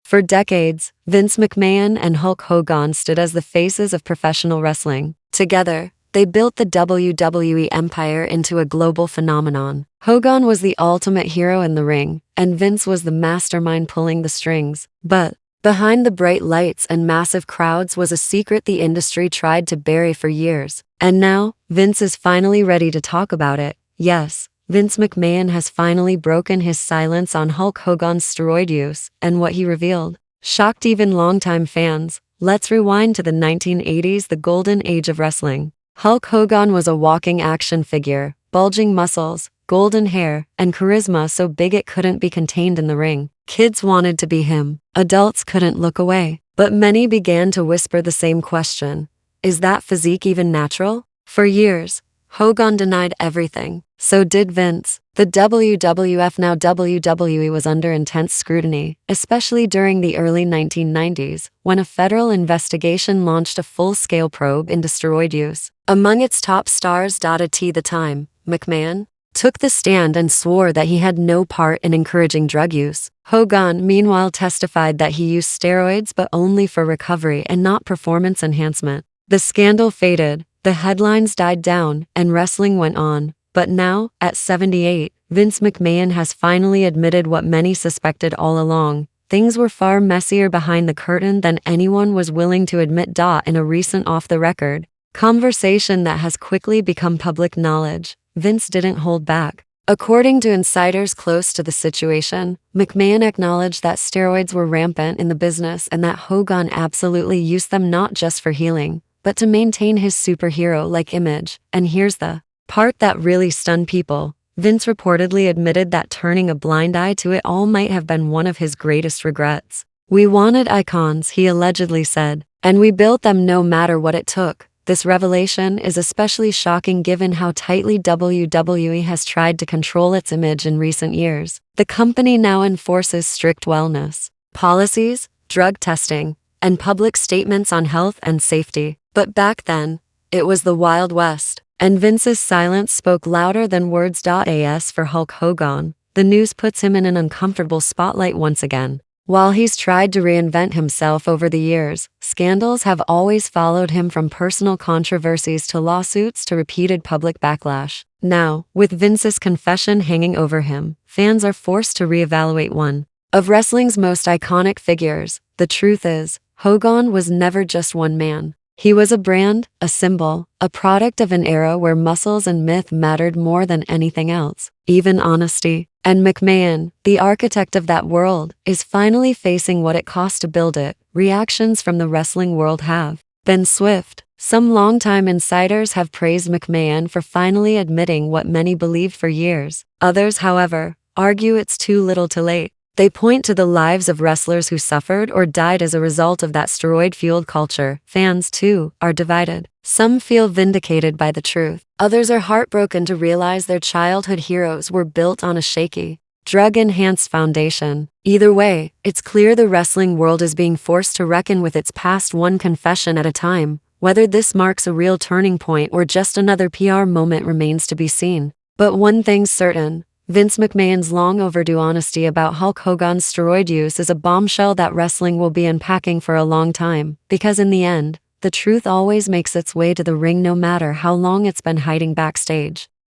For decades, Vince McMahon and Hulk Hogan stood as the faces of professional wrestling. Together, they built the WWE empire into a global phenomenon. Hogan was the ultimate hero in the ring, and Vince was the mastermind pulling the strings. But behind the bright lights and massive crowds was a secret the industry tried to bury for years. And now, Vince is finally ready to talk about it. Yes, Vince McMahon has finally broken his silence on Hulk Hogan's steroid use and what he revealed. Shocked even longtime fans, let's rewind to the 1980s, the golden age of wrestling. Hulk Hogan was a walking action figure, bulging muscles, golden hair, and charisma so big it couldn't be contained in the ring. Kids wanted to be him. Adults couldn't look away. But many began to whisper the same question. Is that physique even natural? For years, Hogan denied everything. So did Vince. The WWF, now WWE, was under intense scrutiny, especially during the early 1990s, when a federal investigation launched a full-scale probe into steroid use. Among its top stars, at the time, McMahon took the stand and swore that he had no part in encouraging drug use. Hogan, meanwhile, testified that he used steroids but only for recovery and not performance enhancement. The scandal faded, the headlines died down, and wrestling went on. But now, at 78, Vince McMahon has finally admitted what many suspected all along. Things were far messier behind the curtain than anyone was willing to admit. In a recent off-the-record conversation that has quickly become public knowledge, Vince didn't hold back. According to insiders close to the situation, McMahon acknowledged that steroids were rampant in the business and that Hogan absolutely used them not just for healing, but to maintain his superhero-like image. And here's the part that really stunned people. Vince reportedly admitted that turning a blind eye to it all might have been one of his greatest regrets. "We wanted icons," he allegedly said, "and we built them no matter what it took." This revelation is especially shocking given how tightly WWE has tried to control its image in recent years. The company now enforces strict wellness policies, drug testing, and public statements on health and safety. But back then, it was the Wild West. And Vince's silence spoke louder than words. As for Hulk Hogan, the news puts him in an uncomfortable spotlight once again. While he's tried to reinvent himself over the years, scandals have always followed him, from personal controversies to lawsuits to repeated public backlash. Now, with Vince's confession hanging over him, fans are forced to reevaluate one of wrestling's most iconic figures. The truth is, Hogan was never just one man. He was a brand, a symbol, a product of an era where muscles and myth mattered more than anything else, even honesty. And McMahon, the architect of that world, is finally facing what it cost to build it. Reactions from the wrestling world have been swift. Some longtime insiders have praised McMahon for finally admitting what many believed for years. Others, however, argue it's too little too late. They point to the lives of wrestlers who suffered or died as a result of that steroid-fueled culture. Fans, too, are divided. Some feel vindicated by the truth. Others are heartbroken to realize their childhood heroes were built on a shaky, drug-enhanced foundation. Either way, it's clear the wrestling world is being forced to reckon with its past, one confession at a time. Whether this marks a real turning point or just another PR moment remains to be seen. But one thing's certain. Vince McMahon's long overdue honesty about Hulk Hogan's steroid use is a bombshell that wrestling will be unpacking for a long time, because in the end, the truth always makes its way to the ring no matter how long it's been hiding backstage.